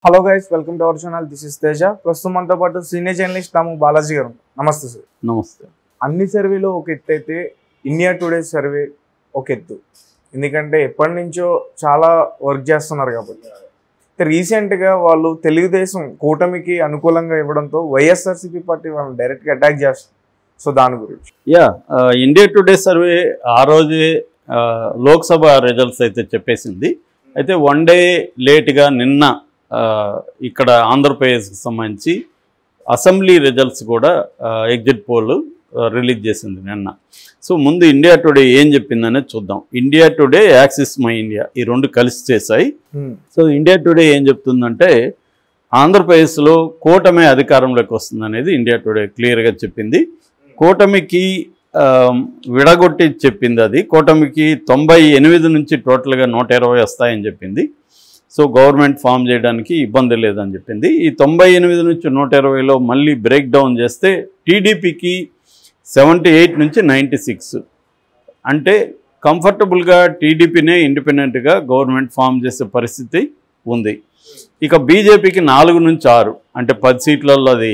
Hello guys, welcome to our channel. This is Teja. ప్రస్తుతం మనతో పాటు సీనియర్ జర్నలిస్ట్ తాము బాలాజీ గారు. నమస్తే సార్. నమస్తే. అన్ని సర్వేలో ఒక ఎత్తు అయితే ఇండియా టుడే సర్వే ఒక ఎత్తు, ఎందుకంటే ఎప్పటి నుంచో చాలా వర్క్ చేస్తున్నారు కాబట్టి. రీసెంట్గా వాళ్ళు తెలుగుదేశం కూటమికి అనుకూలంగా ఇవ్వడంతో వైఎస్ఆర్సీపీ పార్టీ వాళ్ళని డైరెక్ట్గా అటాక్ చేస్తారు. సో దాని గురించి ఇండియా టుడే సర్వే ఆ రోజే లోక్సభ రిజల్ట్స్ అయితే చెప్పేసింది. అయితే వన్ డే లేట్గా నిన్న ఇక్కడ ఆంధ్రప్రదేశ్కి సంబంధించి అసెంబ్లీ రిజల్ట్స్ కూడా ఎగ్జిట్ పోల్ రిలీజ్ చేసింది నిన్న. సో ముందు ఇండియా టుడే ఏం చెప్పిందనేది చూద్దాం. India today, axis my India ఈ రెండు కలిసి చేశాయి. సో ఇండియా టుడే ఏం చెప్తుందంటే ఆంధ్రప్రదేశ్లో కూటమి అధికారంలోకి వస్తుందనేది ఇండియా టుడే క్లియర్గా చెప్పింది. కూటమికి విడగొట్టి చెప్పింది. అది కూటమికి 98 నుంచి టోటల్గా 120 వస్తాయని చెప్పింది. సో గవర్నమెంట్ ఫామ్ చేయడానికి ఇబ్బంది లేదని చెప్పింది. ఈ 98 నుంచి 120లో మళ్ళీ బ్రేక్ డౌన్ చేస్తే టీడీపీకి 78 నుంచి 96, అంటే కంఫర్టబుల్గా టీడీపీనే ఇండిపెండెంట్గా గవర్నమెంట్ ఫామ్ చేసే పరిస్థితి ఉంది. ఇక బీజేపీకి 4 నుంచి 6, అంటే 10 సీట్లలో అది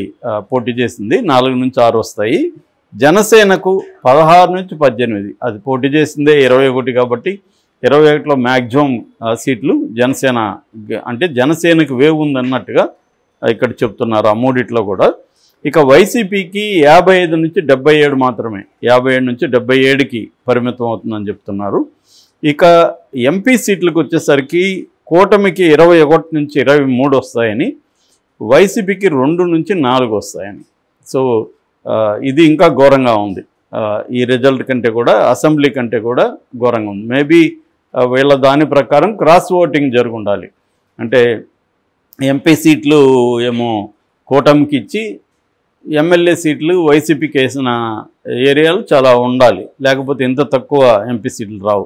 పోటీ చేసింది. 4 నుంచి 6 వస్తాయి. జనసేనకు 16 నుంచి 18, అది పోటీ చేసిందే 21 కాబట్టి 21లో మ్యాక్సిమం సీట్లు జనసేన, అంటే జనసేనకు వేవ్ ఉందన్నట్టుగా ఇక్కడ చెప్తున్నారు ఆ మూడిట్లో కూడా. ఇక వైసీపీకి 55 నుంచి 77 మాత్రమే, 57 నుంచి 77కి పరిమితం అవుతుందని చెప్తున్నారు. ఇక ఎంపీ సీట్లకు వచ్చేసరికి కూటమికి 21 నుంచి 23 వస్తాయని, వైసీపీకి 2 నుంచి 4 వస్తాయని. సో ఇది ఇంకా ఘోరంగా ఉంది. ఈ రిజల్ట్ కంటే కూడా, అసెంబ్లీ కంటే కూడా ఘోరంగా ఉంది. మేబీ వీళ్ళ దాని ప్రకారం క్రాస్ ఓటింగ్ జరిగి ఉండాలి. అంటే ఎంపీ సీట్లు ఏమో కూటమికి ఇచ్చి ఎమ్మెల్యే సీట్లు వైసీపీకి వేసిన ఏరియాలు చాలా ఉండాలి, లేకపోతే ఇంత తక్కువ ఎంపీ సీట్లు రావు.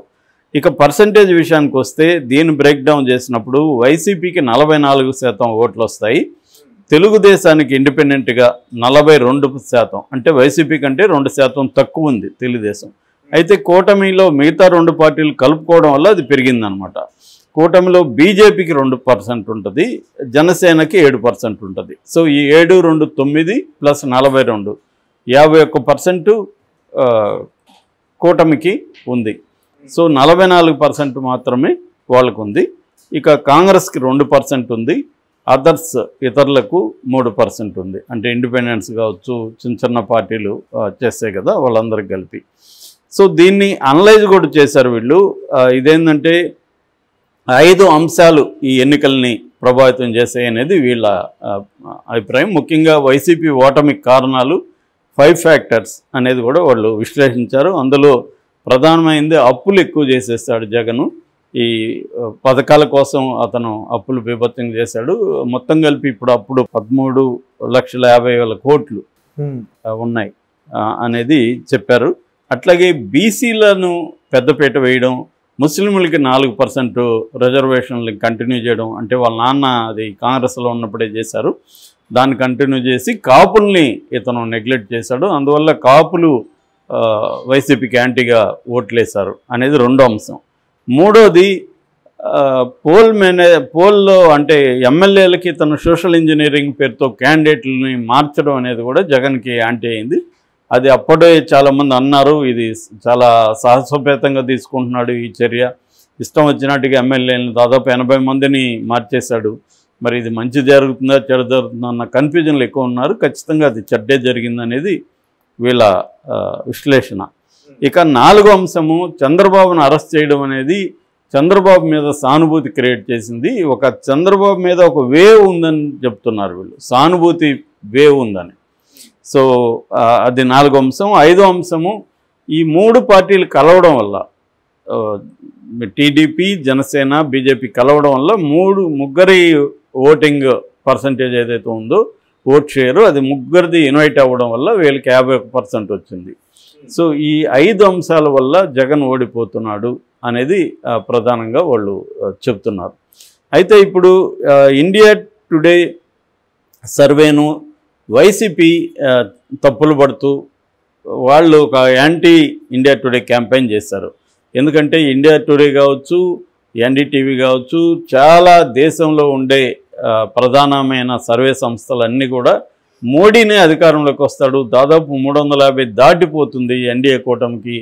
ఇక పర్సంటేజ్ విషయానికి వస్తే దీన్ని బ్రేక్ డౌన్ చేసినప్పుడు వైసీపీకి 44% ఓట్లు వస్తాయి. తెలుగుదేశానికి ఇండిపెండెంట్గా 42%, అంటే వైసీపీ కంటే 2% తక్కువ ఉంది తెలుగుదేశం. అయితే కూటమిలో మిగతా 2 పార్టీలు కలుపుకోవడం వల్ల అది పెరిగిందనమాట. కూటమిలో బీజేపీకి 2% ఉంటుంది, జనసేనకి 7% ఉంటుంది. సో ఈ 7, 2, 9 ప్లస్ 42, 51% కూటమికి ఉంది. సో 44% మాత్రమే వాళ్ళకు ఉంది. ఇక కాంగ్రెస్కి 2% ఉంది, అదర్స్ ఇతరులకు 3% ఉంది. అంటే ఇండిపెండెన్స్ కావచ్చు, చిన్న చిన్న పార్టీలు చేస్తాయి కదా, వాళ్ళందరికీ కలిపి. సో దీన్ని అనలైజ్ కూడా చేశారు వీళ్ళు. ఇదేంటంటే 5 అంశాలు ఈ ఎన్నికల్ని ప్రభావితం చేశాయి అనేది వీళ్ళ అభిప్రాయం. ముఖ్యంగా వైసీపీ ఓటమికి కారణాలు 5 ఫ్యాక్టర్స్ అనేది కూడా వాళ్ళు విశ్లేషించారు. అందులో ప్రధానమైనది అప్పులు ఎక్కువ చేసేస్తాడు జగను. ఈ పథకాల కోసం అతను అప్పులు బీభత్సం చేశాడు. మొత్తం కలిపి ఇప్పుడు అప్పుడు 13,50,000 కోట్లు ఉన్నాయి అనేది చెప్పారు. అట్లాగే బీసీలను పెద్దపీట వేయడం, ముస్లింలకి 4% రిజర్వేషన్లు కంటిన్యూ చేయడం, అంటే వాళ్ళ నాన్న అది కాంగ్రెస్లో ఉన్నప్పుడే చేశారు, దాన్ని కంటిన్యూ చేసి కాపుల్ని ఇతను నెగ్లెక్ట్ చేశాడు. అందువల్ల కాపులు వైసీపీకి యాంటీగా ఓట్లేశారు అనేది 2వ అంశం. 3వది పోల్లో అంటే ఎమ్మెల్యేలకి తన సోషల్ ఇంజనీరింగ్ పేరుతో క్యాండిడేట్లని మార్చడం అనేది కూడా జగన్కి యాంటీ అయింది. అది అప్పుడే చాలామంది అన్నారు, ఇది చాలా సాహసోపేతంగా తీసుకుంటున్నాడు ఈ చర్య, ఇష్టం వచ్చినట్టుగా ఎమ్మెల్యేలను దాదాపు 80 మందిని మార్చేశాడు, మరి ఇది మంచి జరుగుతుందా చెడు జరుగుతుందా అన్న కన్ఫ్యూజన్లు ఎక్కువ ఉన్నారు. ఖచ్చితంగా అది చెడ్డే జరిగిందనేది వీళ్ళ విశ్లేషణ. ఇక 4వ అంశము చంద్రబాబును అరెస్ట్ చేయడం అనేది చంద్రబాబు మీద సానుభూతి క్రియేట్ చేసింది. ఒక చంద్రబాబు మీద ఒక వేవ్ ఉందని చెప్తున్నారు వీళ్ళు, సానుభూతి వేవ్ ఉందని. సో అది 4వ అంశం. 5వ అంశము ఈ 3 పార్టీలు కలవడం వల్ల, టీడీపీ, జనసేన, బీజేపీ కలవడం వల్ల ముగ్గురి ఓటింగ్ పర్సంటేజ్ ఏదైతే ఉందో ఓట్ షేరు, అది ముగ్గురిది ఇన్వైట్ అవ్వడం వల్ల వీళ్ళకి 51% వచ్చింది. సో ఈ 5 అంశాల వల్ల జగన్ ఓడిపోతున్నాడు అనేది ప్రధానంగా వాళ్ళు చెప్తున్నారు. అయితే ఇప్పుడు ఇండియా టుడే సర్వేను వైసీపీ తప్పులు పడుతూ వాళ్ళు ఒక యాంటీ ఇండియా టుడే క్యాంపెయిన్ చేశారు. ఎందుకంటే ఇండియా టుడే కావచ్చు, ఎన్డీటీవీ కావచ్చు, చాలా దేశంలో ఉండే ప్రధానమైన సర్వే సంస్థలన్నీ కూడా మోడీనే అధికారంలోకి వస్తాడు, దాదాపు 350 దాటిపోతుంది ఎన్డీఏ కూటమికి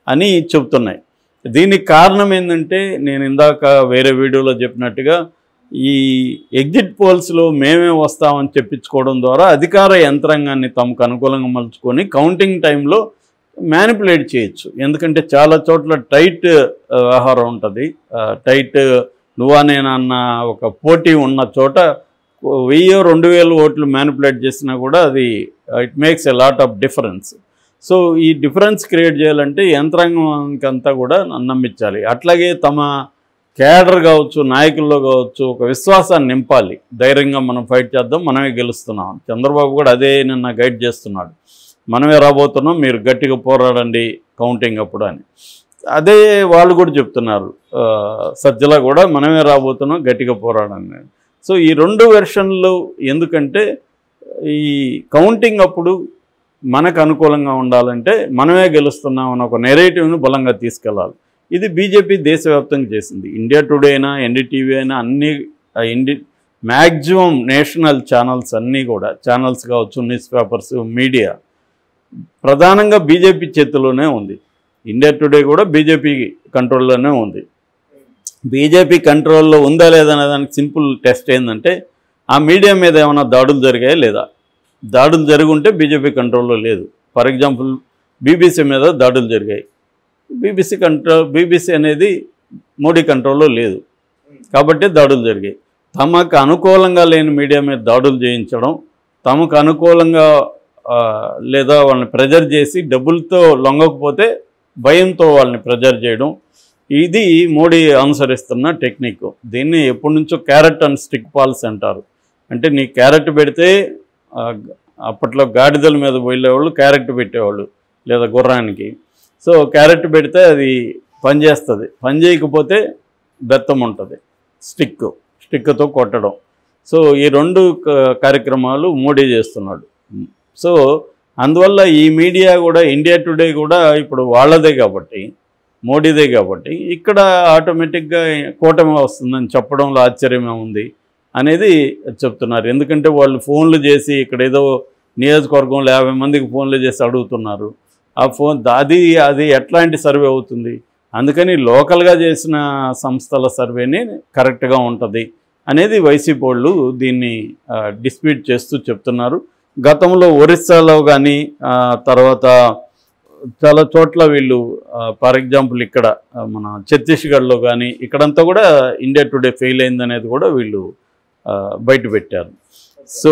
అని చెప్తున్నాయి. దీనికి కారణం ఏంటంటే నేను ఇందాక వేరే వీడియోలో చెప్పినట్టుగా ఈ ఎగ్జిట్ పోల్స్లో మేమే వస్తామని చెప్పించుకోవడం ద్వారా అధికార యంత్రాంగాన్ని తమకు అనుకూలంగా మలుచుకొని కౌంటింగ్ టైంలో మ్యానిపులేట్ చేయొచ్చు. ఎందుకంటే చాలా చోట్ల టైట్ వ్యవహారం ఉంటుంది. టైట్ నువ్వా నేనన్న ఒక పోటీ ఉన్న చోట 1000-2000 ఓట్లు మ్యానిపులేట్ చేసినా కూడా అది it makes a lot of difference. So ఈ డిఫరెన్స్ క్రియేట్ చేయాలంటే యంత్రాంగానికి అంతా కూడా నమ్మించాలి. అట్లాగే తమ క్యాడర్ కావచ్చు, నాయకుల్లో కావచ్చు ఒక విశ్వాసాన్ని నింపాలి. ధైర్యంగా మనం ఫైట్ చేద్దాం, మనమే గెలుస్తున్నాం. చంద్రబాబు కూడా అదే నిన్న గైడ్ చేస్తున్నాడు, మనమే రాబోతున్నాం, మీరు గట్టిగా పోరాడండి కౌంటింగ్ అప్పుడు అని. అదే వాళ్ళు కూడా చెప్తున్నారు, సజ్జల కూడా మనమే రాబోతున్నాం, గట్టిగా పోరాడండి. సో ఈ 2 వెర్షన్లు ఎందుకంటే ఈ కౌంటింగ్ అప్పుడు మనకు అనుకూలంగా ఉండాలంటే మనమే గెలుస్తున్నాం అన్న ఒక నెరేటివ్ను బలంగా తీసుకెళ్ళాలి. ఇది బీజేపీ దేశవ్యాప్తంగా చేసింది. ఇండియా టుడే అయినా, ఎన్డీటీవీ అయినా అన్ని మ్యాక్సిమం నేషనల్ ఛానల్స్ అన్నీ కూడా, ఛానల్స్ కావచ్చు, న్యూస్ పేపర్స్, మీడియా ప్రధానంగా బీజేపీ చేతిలోనే ఉంది. ఇండియా టుడే కూడా బీజేపీ కంట్రోల్లోనే ఉంది. బీజేపీ కంట్రోల్లో ఉందా లేదనే దానికి సింపుల్ టెస్ట్ ఏంటంటే ఆ మీడియా మీద ఏమైనా దాడులు జరిగాయా లేదా. దాడులు జరుగుంటే బీజేపీ కంట్రోల్లో లేదు. ఫర్ ఎగ్జాంపుల్ బీబీసీ మీద దాడులు జరిగాయి. బీబీసీ అనేది మోడీ కంట్రోల్లో లేదు కాబట్టి దాడులు జరిగాయి. తమకు అనుకూలంగా లేని మీడియా మీద దాడులు చేయించడం, తమకు అనుకూలంగా లేదా వాళ్ళని ప్రెజర్ చేసి డబ్బులతో లొంగకపోతే భయంతో వాళ్ళని ప్రెజర్ చేయడం, ఇది మోడీ అనుసరిస్తున్న టెక్నిక్. దీన్ని ఎప్పటి నుంచో క్యారెట్ అండ్ స్టిక్ పాలసీ అంటారు. అంటే నీ క్యారెట్ పెడితే అప్పట్లో గాడిదల మీద వెళ్ళేవాళ్ళు క్యారెట్ పెట్టేవాళ్ళు లేదా గుర్రానికి. సో క్యారెట్ పెడితే అది పనిచేస్తుంది, పని చేయకపోతే బెత్తం ఉంటుంది, స్టిక్తో కొట్టడం. సో ఈ 2 కార్యక్రమాలు మోడీ చేస్తున్నాడు. సో అందువల్ల ఈ మీడియా కూడా, ఇండియా టుడే కూడా ఇప్పుడు వాళ్ళదే కాబట్టి, మోడీదే కాబట్టి ఇక్కడ ఆటోమేటిక్గా కూటమి వస్తుందని చెప్పడంలో ఆశ్చర్యమే ఉంది అనేది చెప్తున్నారు. ఎందుకంటే వాళ్ళు ఫోన్లు చేసి ఇక్కడ ఏదో నియోజకవర్గంలో 50 మందికి ఫోన్లు చేసి అడుగుతున్నారు. ఆ ఫోన్ అది ఎట్లాంటి సర్వే అవుతుంది. అందుకని లోకల్గా చేసిన సంస్థల సర్వేని కరెక్ట్గా ఉంటుంది అనేది వైసీపీ వాళ్ళు దీన్ని డిస్ప్యూట్ చేస్తూ చెప్తున్నారు. గతంలో ఒరిస్సాలో కానీ తర్వాత చాలా చోట్ల వీళ్ళు ఫర్ ఎగ్జాంపుల్ ఇక్కడ మన ఛత్తీస్గఢ్లో కానీ ఇక్కడంతా కూడా ఇండియా టుడే ఫెయిల్ అయిందనేది కూడా వీళ్ళు బయట పెట్టారు. సో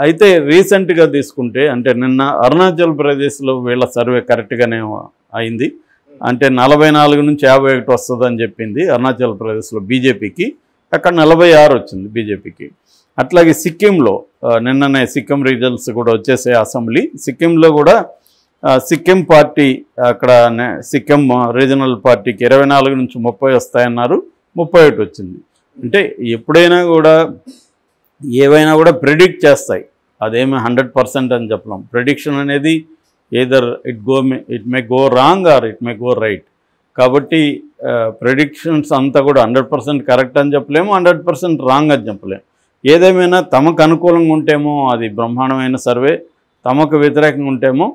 అయితే రీసెంట్గా తీసుకుంటే అంటే నిన్న అరుణాచల్ ప్రదేశ్లో వీళ్ళ సర్వే కరెక్ట్గానే అయింది. అంటే 44 నుంచి 51 వస్తుందని చెప్పింది అరుణాచల్ ప్రదేశ్లో బీజేపీకి, అక్కడ 46 వచ్చింది బీజేపీకి. అట్లాగే సిక్కింలో నిన్ననే సిక్కిం రీజనల్స్ కూడా వచ్చేసే అసెంబ్లీ. సిక్కింలో కూడా సిక్కిం పార్టీ అక్కడ సిక్కిం రీజనల్ పార్టీకి 24 నుంచి 30 వస్తాయన్నారు, 31 వచ్చింది. అంటే ఎప్పుడైనా కూడా ఏవైనా కూడా ప్రెడిక్ట్ చేస్తాయి, అదేమి 100% అని చెప్పలేం. ప్రెడిక్షన్ అనేది either it may go wrong or it may go right. కాబట్టి ప్రెడిక్షన్స్ అంతా కూడా 100% కరెక్ట్ అని చెప్పలేము, 100% రాంగ్ అని చెప్పలేము. ఏదేమైనా తమకు అనుకూలంగా ఉంటేమో అది బ్రహ్మాండమైన సర్వే, తమకు వ్యతిరేకంగా ఉంటేమో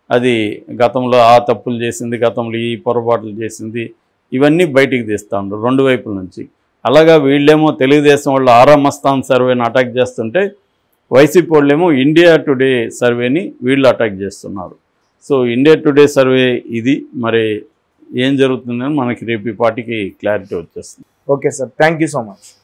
అది గతంలో ఆ తప్పులు చేసింది, గతంలో ఈ పొరపాట్లు చేసింది, ఇవన్నీ బయటికి తీస్తూ ఉంటారు 2 వైపుల నుంచి. అలాగా వీళ్ళేమో తెలుగుదేశం వాళ్ళు ఆరామస్థాన్ సర్వేని అటాక్ చేస్తుంటే వైసీపీ వాళ్ళేమో ఇండియా టుడే సర్వేని వీళ్ళు అటాక్ చేస్తున్నారు. సో ఇండియా టుడే సర్వే ఇది, మరి ఏం జరుగుతుందని మనకి రేపు ఈ పార్టీకి క్లారిటీ వచ్చేస్తుంది. Okay sir, thank you so much.